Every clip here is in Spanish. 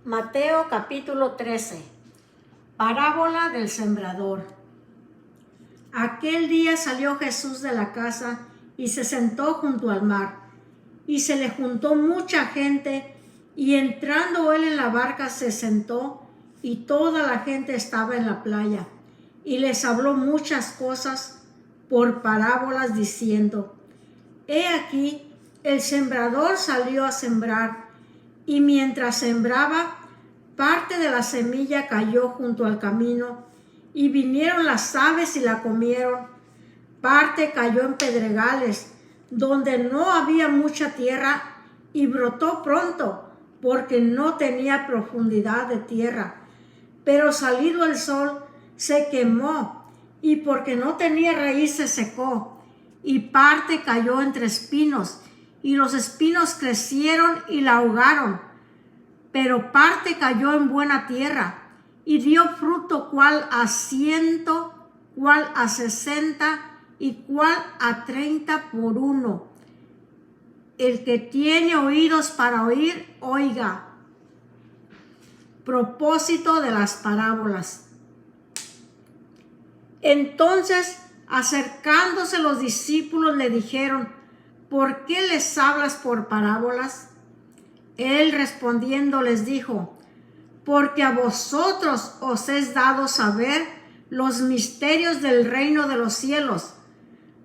Mateo capítulo 13. Parábola del sembrador. Aquel día salió Jesús de la casa y se sentó junto al mar, y se le juntó mucha gente, y entrando él en la barca se sentó, y toda la gente estaba en la playa, y les habló muchas cosas por parábolas diciendo: He aquí, el sembrador salió a sembrar, y mientras sembraba, parte de la semilla cayó junto al camino, y vinieron las aves y la comieron. Parte cayó en pedregales, donde no había mucha tierra, y brotó pronto, porque no tenía profundidad de tierra. Pero salido el sol, se quemó, y porque no tenía raíz se secó. Y parte cayó entre espinos, y los espinos crecieron y la ahogaron. Pero parte cayó en buena tierra, y dio fruto, cuál a 100, cuál a 60, y cuál a 30 por uno. El que tiene oídos para oír, oiga. Propósito de las parábolas. Entonces, acercándose los discípulos, le dijeron: ¿por qué les hablas por parábolas? Él respondiendo les dijo: porque a vosotros os es dado saber los misterios del reino de los cielos,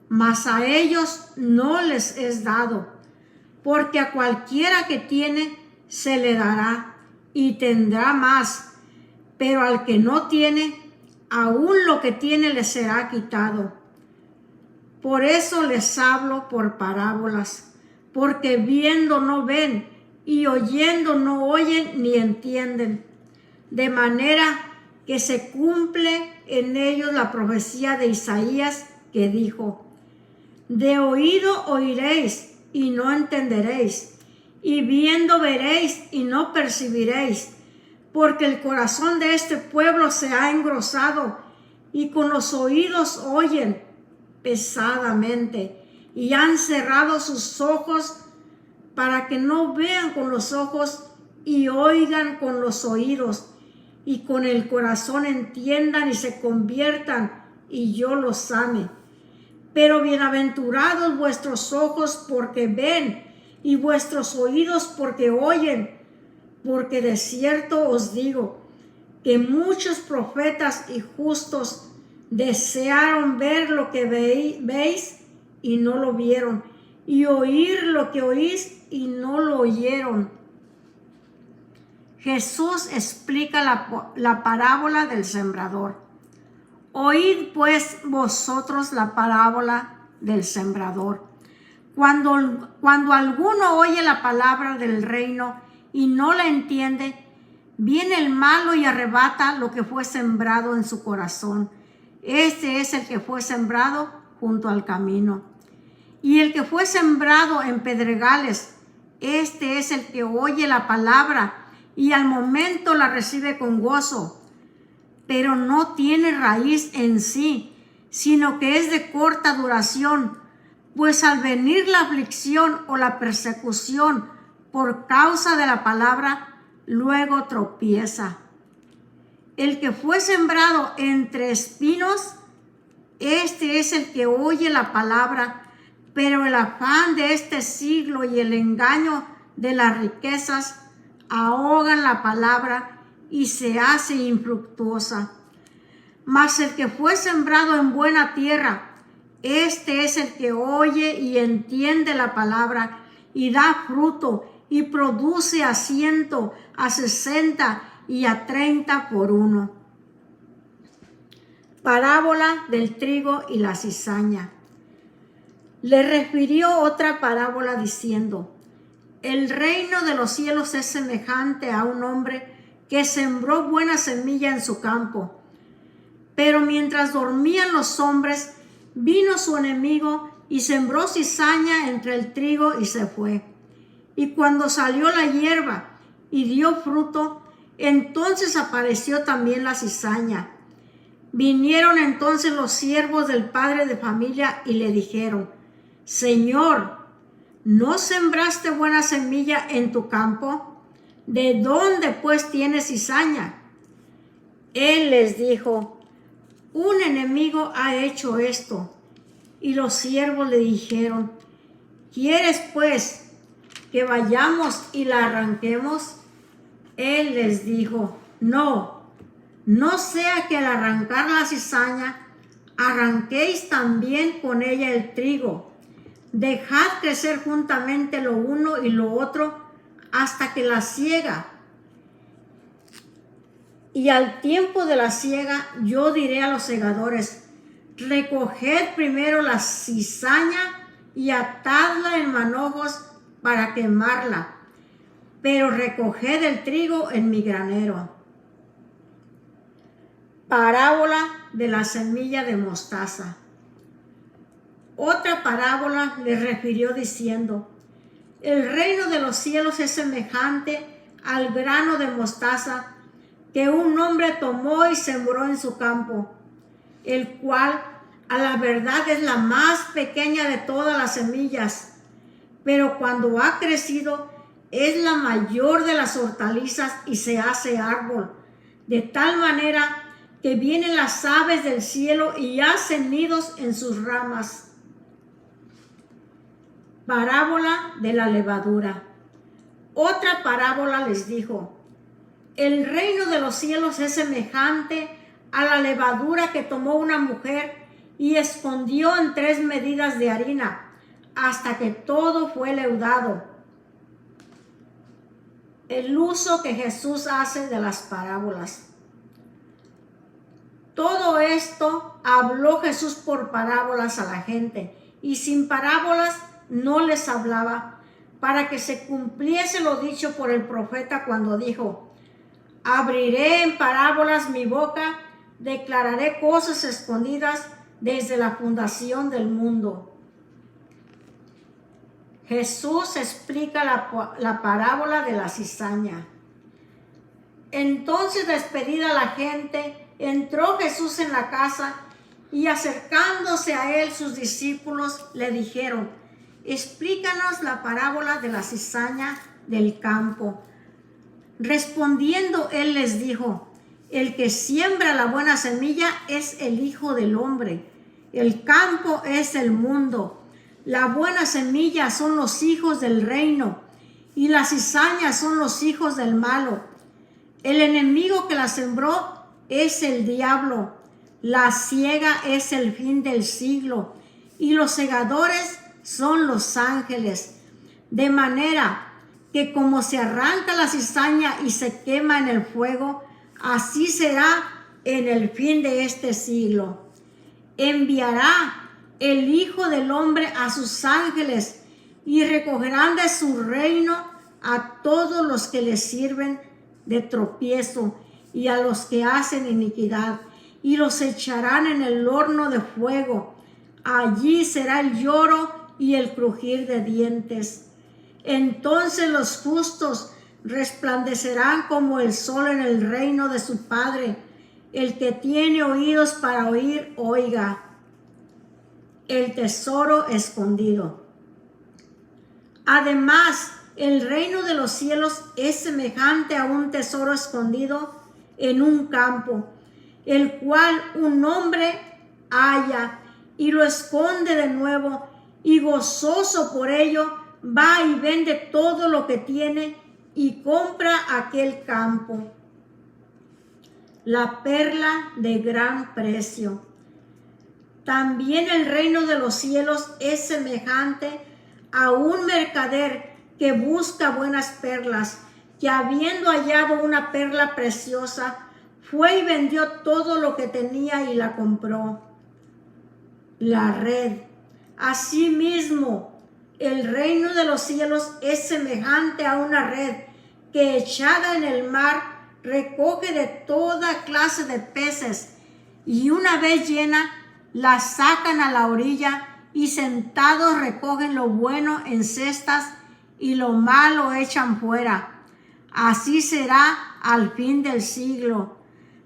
mas a ellos no les es dado, porque a cualquiera que tiene se le dará y tendrá más, pero al que no tiene, aún lo que tiene le será quitado. Por eso les hablo por parábolas, porque viendo no ven, y oyendo no oyen ni entienden, de manera que se cumple en ellos la profecía de Isaías, que dijo: de oído oiréis y no entenderéis, y viendo veréis y no percibiréis, porque el corazón de este pueblo se ha engrosado, y con los oídos oyen pesadamente, y han cerrado sus ojos para que no vean con los ojos y oigan con los oídos, y con el corazón entiendan y se conviertan, y yo los sane. Pero bienaventurados vuestros ojos porque ven, y vuestros oídos porque oyen, porque de cierto os digo que muchos profetas y justos desearon ver lo que veis y no lo vieron, y oír lo que oís y no lo oyeron. Jesús explica la parábola del sembrador. Oíd pues vosotros la parábola del sembrador. Cuando alguno oye la palabra del reino y no la entiende, viene el malo y arrebata lo que fue sembrado en su corazón. Este es el que fue sembrado junto al camino. Y el que fue sembrado en pedregales, este es el que oye la palabra y al momento la recibe con gozo, pero no tiene raíz en sí, sino que es de corta duración, pues al venir la aflicción o la persecución por causa de la palabra, luego tropieza. El que fue sembrado entre espinos, este es el que oye la palabra, pero el afán de este siglo y el engaño de las riquezas ahogan la palabra y se hace infructuosa. Mas el que fue sembrado en buena tierra, este es el que oye y entiende la palabra y da fruto y produce a 100, a 60 y a 30 por uno. Parábola del trigo y la cizaña. Le refirió otra parábola diciendo: el reino de los cielos es semejante a un hombre que sembró buena semilla en su campo. Pero mientras dormían los hombres, vino su enemigo y sembró cizaña entre el trigo y se fue. Y cuando salió la hierba y dio fruto, entonces apareció también la cizaña. Vinieron entonces los siervos del padre de familia y le dijeron: Señor, ¿no sembraste buena semilla en tu campo? ¿de dónde pues tiene cizaña? Él les dijo: un enemigo ha hecho esto. Y los siervos le dijeron: ¿quieres pues que vayamos y la arranquemos? Él les dijo: no sea que al arrancar la cizaña arranquéis también con ella el trigo. Dejad crecer juntamente lo uno y lo otro hasta que la siega. Y al tiempo de la siega yo diré a los segadores: recoged primero la cizaña y atadla en manojos para quemarla, pero recoged el trigo en mi granero. Parábola de la semilla de mostaza. Otra parábola les refirió diciendo: el reino de los cielos es semejante al grano de mostaza que un hombre tomó y sembró en su campo, el cual a la verdad es la más pequeña de todas las semillas, pero cuando ha crecido es la mayor de las hortalizas y se hace árbol, de tal manera que vienen las aves del cielo y hacen nidos en sus ramas. Parábola de la levadura. Otra parábola les dijo: el reino de los cielos es semejante a la levadura que tomó una mujer y escondió en 3 medidas de harina hasta que todo fue leudado. El uso que Jesús hace de las parábolas. Todo esto habló Jesús por parábolas a la gente, y sin parábolas no les hablaba, para que se cumpliese lo dicho por el profeta cuando dijo: abriré en parábolas mi boca, declararé cosas escondidas desde la fundación del mundo. Jesús explica la parábola de la cizaña. Entonces, despedida la gente, entró Jesús en la casa, y acercándose a él sus discípulos le dijeron: explícanos la parábola de la cizaña del campo. Respondiendo él les dijo: el que siembra la buena semilla es el Hijo del Hombre. El campo es el mundo. La buena semilla son los hijos del reino, y las cizañas son los hijos del malo. El enemigo que la sembró es el diablo. La siega es el fin del siglo, y los segadores son los ángeles. De manera que como se arranca la cizaña y se quema en el fuego, así será en el fin de este siglo. Enviará el Hijo del Hombre a sus ángeles, y recogerán de su reino a todos los que les sirven de tropiezo y a los que hacen iniquidad, y los echarán en el horno de fuego. Allí será el lloro y el crujir de dientes. Entonces los justos resplandecerán como el sol en el reino de su Padre. El que tiene oídos para oír, oiga. El tesoro escondido. Además, el reino de los cielos es semejante a un tesoro escondido en un campo, el cual un hombre halla y lo esconde de nuevo, y gozoso por ello va y vende todo lo que tiene y compra aquel campo. La perla de gran precio. También el reino de los cielos es semejante a un mercader que busca buenas perlas, que habiendo hallado una perla preciosa, fue y vendió todo lo que tenía y la compró. La red. Asimismo, el reino de los cielos es semejante a una red que, echada en el mar, recoge de toda clase de peces, y una vez llena, la sacan a la orilla, y sentados recogen lo bueno en cestas y lo malo echan fuera. Así será al fin del siglo.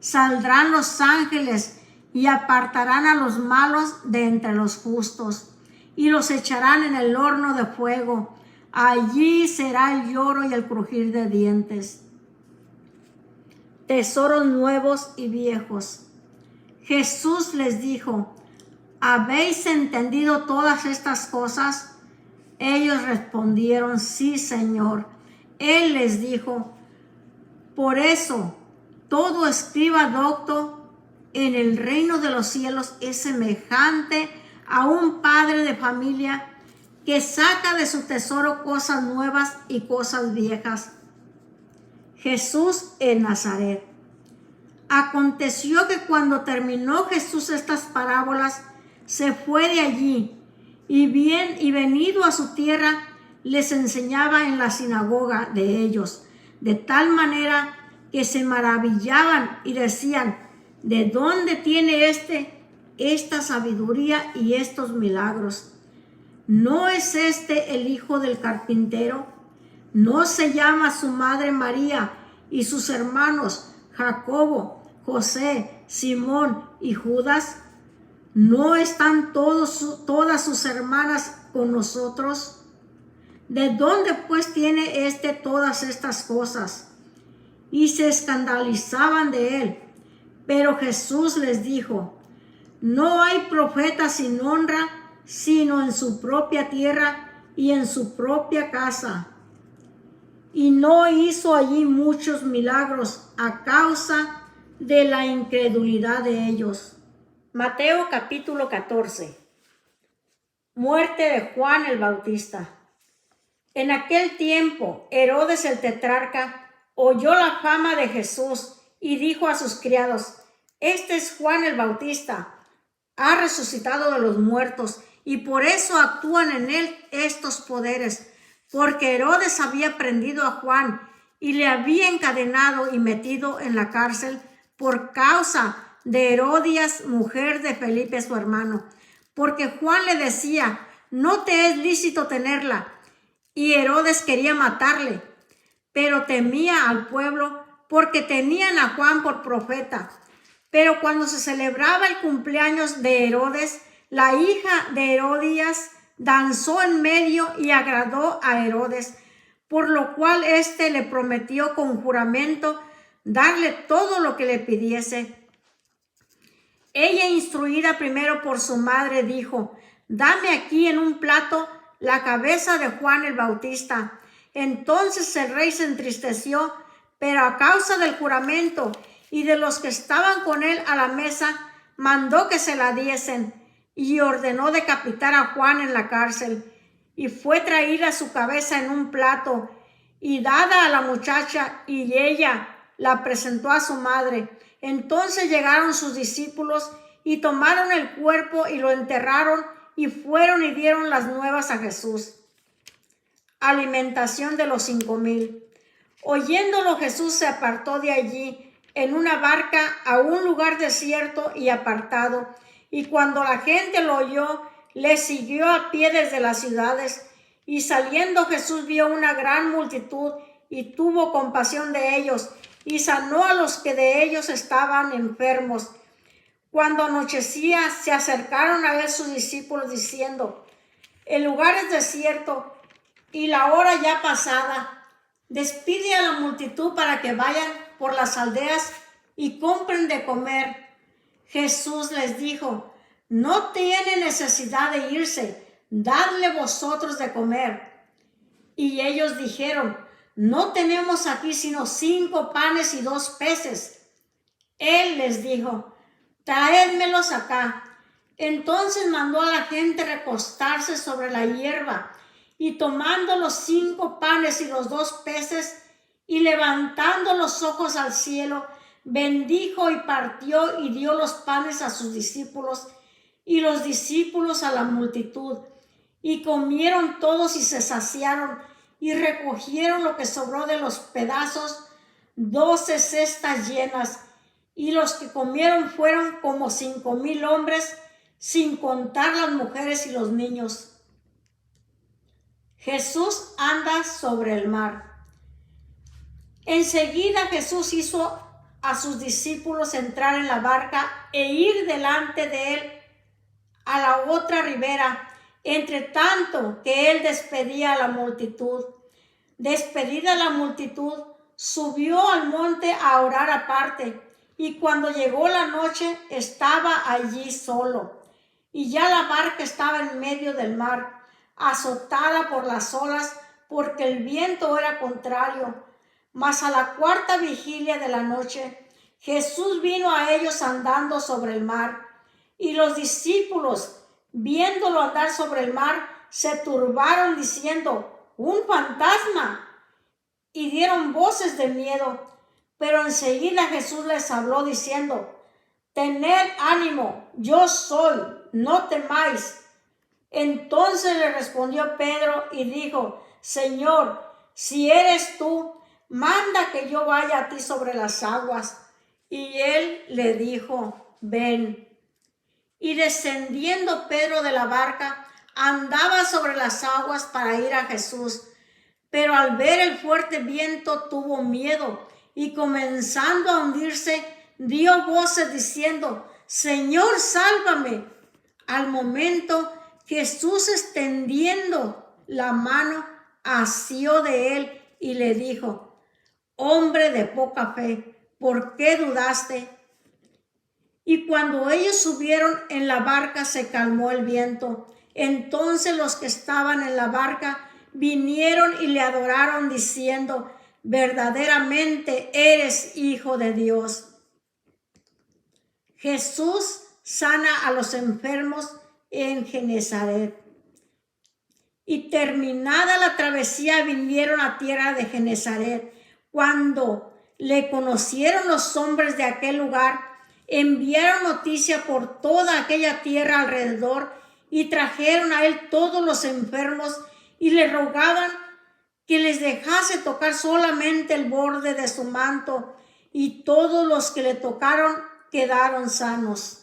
Saldrán los ángeles y apartarán a los malos de entre los justos, y los echarán en el horno de fuego. allí será el lloro y el crujir de dientes. Tesoros nuevos y viejos. Jesús les dijo: ¿habéis entendido todas estas cosas? Ellos respondieron: sí, Señor. Él les dijo: por eso, todo escriba docto en el reino de los cielos es semejante a un padre de familia que saca de su tesoro cosas nuevas y cosas viejas. Jesús en Nazaret. Aconteció que cuando terminó Jesús estas parábolas, se fue de allí y venido a su tierra, les enseñaba en la sinagoga de ellos, de tal manera que se maravillaban y decían: ¿de dónde tiene esta sabiduría y estos milagros? ¿No es este el hijo del carpintero? ¿No se llama su madre María y sus hermanos Jacobo, José, Simón y Judas? ¿No están todas sus hermanas con nosotros? ¿De dónde pues tiene todas estas cosas? Y se escandalizaban de él. Pero Jesús les dijo: no hay profeta sin honra, sino en su propia tierra y en su propia casa. Y no hizo allí muchos milagros a causa de la incredulidad de ellos. Mateo capítulo 14. Muerte de Juan el Bautista. En aquel tiempo, Herodes el tetrarca oyó la fama de Jesús y dijo a sus criados: este es Juan el Bautista, ha resucitado de los muertos, y por eso actúan en él estos poderes, porque Herodes había prendido a Juan y le había encadenado y metido en la cárcel por causa de Herodías, mujer de Felipe su hermano, porque Juan le decía: no te es lícito tenerla. Y Herodes quería matarle, pero temía al pueblo porque tenían a Juan por profeta. Pero cuando se celebraba el cumpleaños de Herodes, la hija de Herodías danzó en medio y agradó a Herodes, por lo cual éste le prometió con juramento darle todo lo que le pidiese. Ella, instruida primero por su madre, dijo: dame aquí en un plato la cabeza de Juan el Bautista. Entonces el rey se entristeció, pero a causa del juramento y de los que estaban con él a la mesa, mandó que se la diesen y ordenó decapitar a Juan en la cárcel. Y fue traída su cabeza en un plato y dada a la muchacha, y ella la presentó a su madre. Entonces llegaron sus discípulos y tomaron el cuerpo y lo enterraron, y fueron y dieron las nuevas a Jesús. Alimentación de los 5,000. Oyéndolo, Jesús se apartó de allí en una barca a un lugar desierto y apartado, y cuando la gente lo oyó, le siguió a pie desde las ciudades. Y saliendo Jesús vio una gran multitud y tuvo compasión de ellos, y sanó a los que de ellos estaban enfermos. Cuando anochecía, se acercaron a él sus discípulos diciendo: el lugar es desierto y la hora ya pasada. Despide a la multitud para que vayan por las aldeas y compren de comer. Jesús les dijo: no tiene necesidad de irse, dadle vosotros de comer. Y ellos dijeron: no tenemos aquí sino 5 panes y 2 peces. Él les dijo: traédmelos acá. Entonces mandó a la gente recostarse sobre la hierba, y tomando los 5 panes y los 2 peces, y levantando los ojos al cielo, bendijo y partió y dio los panes a sus discípulos, y los discípulos a la multitud. Y comieron todos y se saciaron, y recogieron lo que sobró de los pedazos, 12 cestas llenas. Y los que comieron fueron como 5,000 hombres, sin contar las mujeres y los niños. Jesús anda sobre el mar. Enseguida Jesús hizo a sus discípulos entrar en la barca e ir delante de él a la otra ribera, entre tanto que él despedía a la multitud. Despedida la multitud, subió al monte a orar aparte, y cuando llegó la noche estaba allí solo. Y ya la barca estaba en medio del mar, azotada por las olas, porque el viento era contrario. Mas a la cuarta vigilia de la noche, Jesús vino a ellos andando sobre el mar, y los discípulos, viéndolo andar sobre el mar, se turbaron diciendo: ¡un fantasma! Y dieron voces de miedo. Pero enseguida Jesús les habló diciendo: tened ánimo, yo soy, no temáis. Entonces le respondió Pedro y dijo: Señor, si eres tú, manda que yo vaya a ti sobre las aguas. Y él le dijo: ven. Y descendiendo Pedro de la barca, andaba sobre las aguas para ir a Jesús. Pero al ver el fuerte viento tuvo miedo, y comenzando a hundirse, dio voces diciendo: Señor, sálvame. Al momento, Jesús, extendiendo la mano, asió de él y le dijo: hombre de poca fe, ¿por qué dudaste? Y cuando ellos subieron en la barca, se calmó el viento. Entonces los que estaban en la barca vinieron y le adoraron diciendo: verdaderamente eres Hijo de Dios. Jesús sana a los enfermos en Genesaret. Y terminada la travesía vinieron a tierra de Genesaret. Cuando le conocieron los hombres de aquel lugar, enviaron noticia por toda aquella tierra alrededor y trajeron a él todos los enfermos y le rogaban que les dejase tocar solamente el borde de su manto, y todos los que le tocaron quedaron sanos.